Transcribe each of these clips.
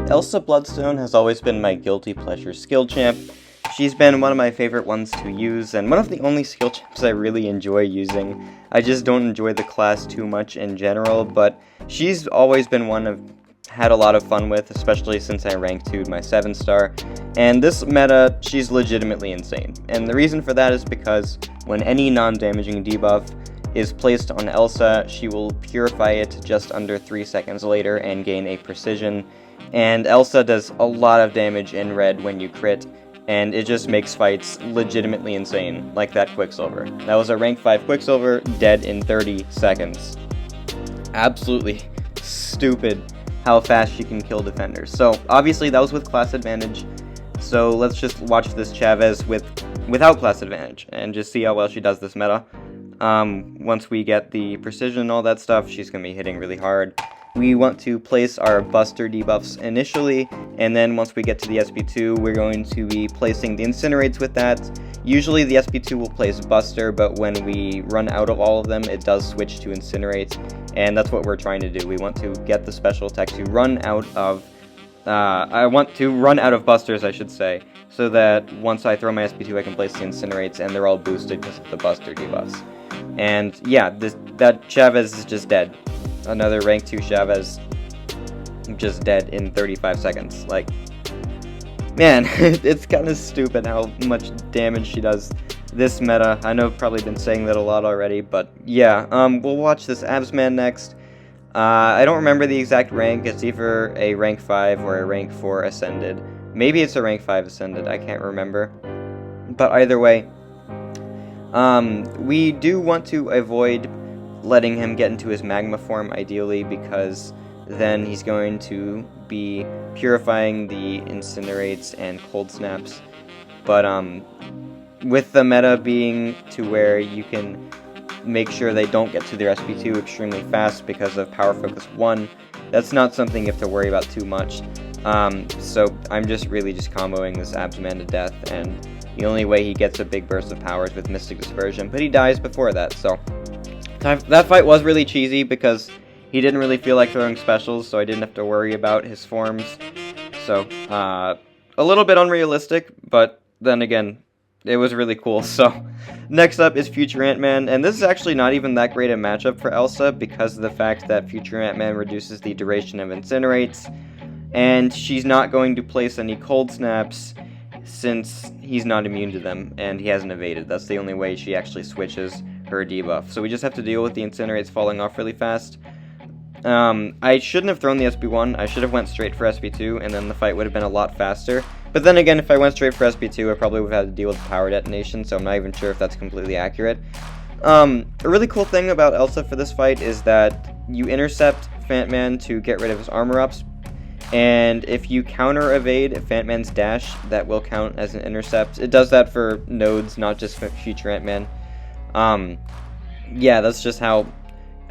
Elsa Bloodstone has always been my guilty pleasure skill champ. She's been one of my favorite ones to use, and one of the only skill champs I really enjoy using. I just don't enjoy the class too much in general, but she's always been one I've had a lot of fun with, especially since I ranked 2'd my 7-star. And this meta, she's legitimately insane. And the reason for that is because when any non-damaging debuff is placed on Elsa, she will purify it just under 3 seconds later and gain a precision. And Elsa does a lot of damage in red when you crit, and it just makes fights legitimately insane, like that Quicksilver. That was a rank 5 Quicksilver, dead in 30 seconds. Absolutely stupid how fast she can kill defenders. So obviously that was with class advantage, so let's just watch this Chavez without class advantage and just see how well she does this meta. Once we get the precision and all that stuff, she's going to be hitting really hard. We want to place our Buster debuffs initially, and then once we get to the SP2, we're going to be placing the Incinerates with that. Usually the SP2 will place Buster, but when we run out of all of them, it does switch to Incinerate, and that's what we're trying to do. We want to get the special attack to run out of... I want to run out of Busters, I should say, so that once I throw my SP2, I can place the Incinerates, and they're all boosted because of the Buster debuffs. And yeah, that Chavez is just dead. Another rank 2 Chavez, just dead in 35 seconds. Like, man, it's kind of stupid how much damage she does this meta. I know I've probably been saying that a lot already, but yeah, we'll watch this Absman next. I don't remember the exact rank. It's either a rank 5 or a rank 4 Ascended. Maybe it's a rank 5 Ascended, I can't remember. But either way, we do want to avoid letting him get into his magma form, ideally, because then he's going to be purifying the Incinerates and Cold Snaps. But with the meta being to where you can make sure they don't get to their SP2 extremely fast because of Power Focus 1, that's not something you have to worry about too much. So I'm just comboing this Absman to death, and the only way he gets a big burst of power is with Mystic Dispersion, but he dies before that, so... That fight was really cheesy because he didn't really feel like throwing specials, so I didn't have to worry about his forms. So, a little bit unrealistic, but then again, it was really cool. So, next up is Future Ant-Man, and this is actually not even that great a matchup for Elsa because of the fact that Future Ant-Man reduces the duration of Incinerates, and she's not going to place any Cold Snaps since he's not immune to them, and he hasn't evaded. That's the only way she actually switches her debuff. So we just have to deal with the Incinerates falling off really fast. I shouldn't have thrown the SP1. I should have went straight for SP2, and then the fight would have been a lot faster. But then again, if I went straight for SP2, I probably would have had to deal with the power detonation, so I'm not even sure if that's completely accurate. A really cool thing about Elsa for this fight is that you intercept Fantman to get rid of his armor ups, and if you counter evade Fantman's dash, that will count as an intercept. It does that for nodes, not just for Future Ant-Man. Yeah, that's just how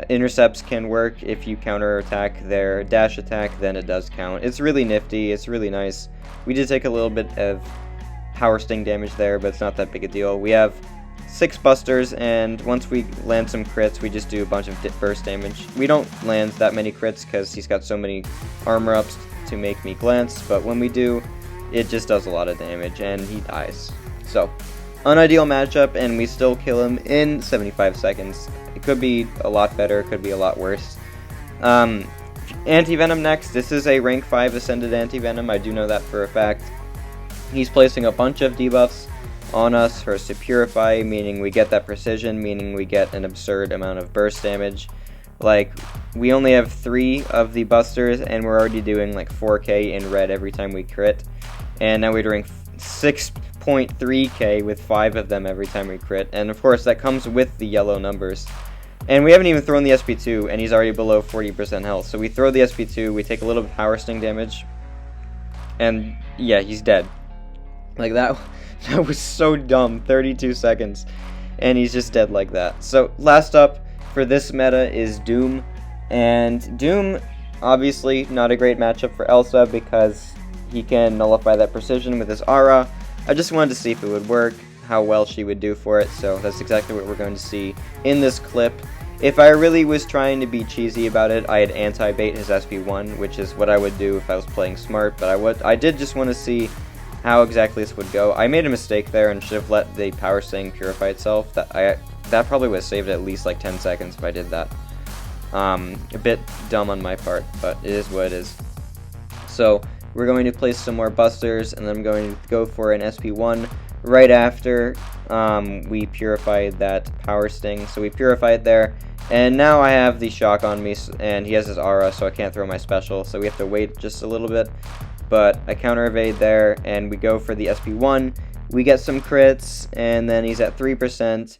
intercepts can work. If you counterattack their dash attack, then it does count. It's really nifty, it's really nice. We did take a little bit of power sting damage there, but it's not that big a deal. We have 6 busters, and once we land some crits, we just do a bunch of burst damage. We don't land that many crits because he's got so many armor ups to make me glance, but when we do, it just does a lot of damage, and he dies. So, unideal matchup, and we still kill him in 75 seconds. It could be a lot better, it could be a lot worse. Anti-Venom next. This is a rank 5 Ascended Anti-Venom, I do know that for a fact. He's placing a bunch of debuffs on us for us to purify, meaning we get that precision, meaning we get an absurd amount of burst damage. Like, we only have 3 of the busters, and we're already doing like 4k in red every time we crit. And now we're doing 6.3k with 5 of them every time we crit, and of course that comes with the yellow numbers. And we haven't even thrown the SP2, and he's already below 40% health. So we throw the SP2, we take a little bit of power sting damage, and yeah, he's dead. Like, that was so dumb. 32 seconds, and he's just dead like that. So last up for this meta is Doom, and Doom, obviously not a great matchup for Elsa because he can nullify that precision with his aura. I just wanted to see if it would work, how well she would do for it, so that's exactly what we're going to see in this clip. If I really was trying to be cheesy about it, I'd anti-bait his SP1, which is what I would do if I was playing smart, but I did just want to see how exactly this would go. I made a mistake there and should have let the power sting purify itself. That probably would have saved at least like 10 seconds if I did that. A bit dumb on my part, but it is what it is. So we're going to place some more busters, and then I'm going to go for an SP1 right after we purified that power sting. So we purified there, and now I have the shock on me, and he has his aura, so I can't throw my special, so we have to wait just a little bit. But I counter evade there, and we go for the SP1. We get some crits, and then he's at 3%,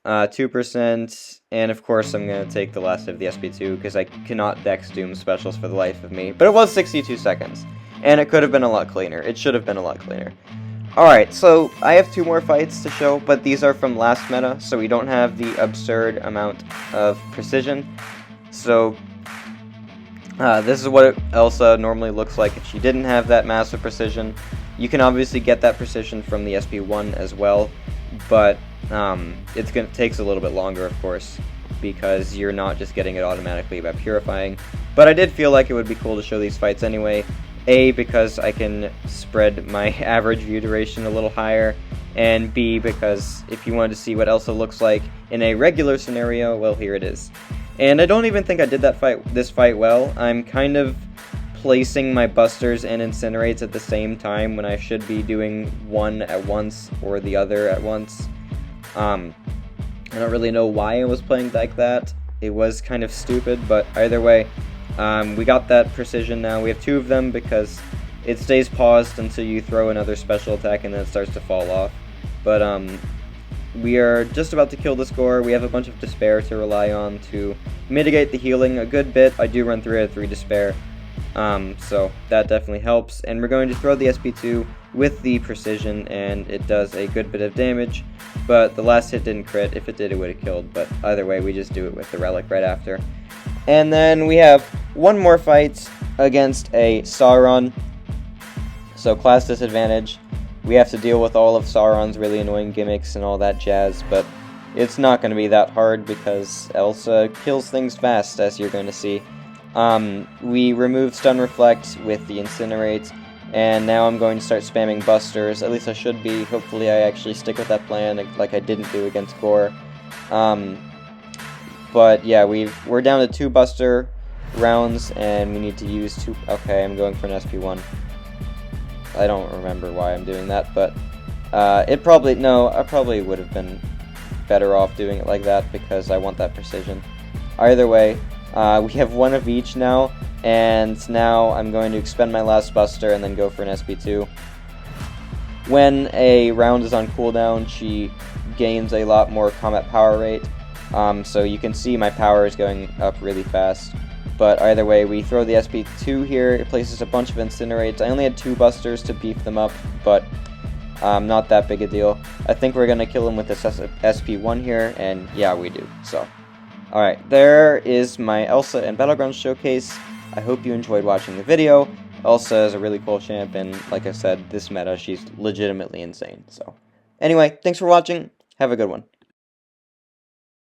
2%, and of course I'm going to take the last of the SP2 because I cannot Dex Doom specials for the life of me. But it was 62 seconds, and it could have been a lot cleaner. It should have been a lot cleaner. Alright, so I have 2 more fights to show, but these are from last meta, so we don't have the absurd amount of precision. So this is what Elsa normally looks like if she didn't have that massive precision. You can obviously get that precision from the SP1 as well, but it takes a little bit longer, of course, because you're not just getting it automatically by purifying. But I did feel like it would be cool to show these fights anyway. A, because I can spread my average view duration a little higher, and B, because if you wanted to see what Elsa looks like in a regular scenario, well, here it is. And I don't even think I did this fight well. I'm kind of placing my busters and incinerates at the same time when I should be doing one at once or the other at once. I don't really know why I was playing like that. It was kind of stupid, but either way, we got that precision now. We have 2 of them because it stays paused until you throw another special attack and then it starts to fall off. But we are just about to kill the score. We have a bunch of despair to rely on to mitigate the healing a good bit. I do run 3 out of 3 despair, so that definitely helps. And we're going to throw the SP2 with the precision, and it does a good bit of damage. But the last hit didn't crit. If it did, it would have killed. But either way, we just do it with the relic right after. And then we have 1 more fight against a Sauron. So class disadvantage. We have to deal with all of Sauron's really annoying gimmicks and all that jazz, but it's not going to be that hard because Elsa kills things fast, as you're going to see. We removed Stun Reflect with the Incinerate, and now I'm going to start spamming Busters. At least I should be. Hopefully I actually stick with that plan like I didn't do against Gore. But yeah, we're down to 2 Buster rounds, and we need to use 2... Okay, I'm going for an SP1. I don't remember why I'm doing that, but I probably would have been better off doing it like that because I want that precision. Either way, we have 1 of each now, and now I'm going to expend my last Buster and then go for an SP2. When a round is on cooldown, she gains a lot more combat power rate, so you can see my power is going up really fast. But either way, we throw the SP2 here. It places a bunch of Incinerates. I only had 2 Busters to beef them up, but not that big a deal. I think we're going to kill him with this SP1 here, and yeah, we do. So, alright, there is my Elsa and Battlegrounds showcase. I hope you enjoyed watching the video. Elsa is a really cool champ, and like I said, this meta, she's legitimately insane. So, anyway, thanks for watching. Have a good one.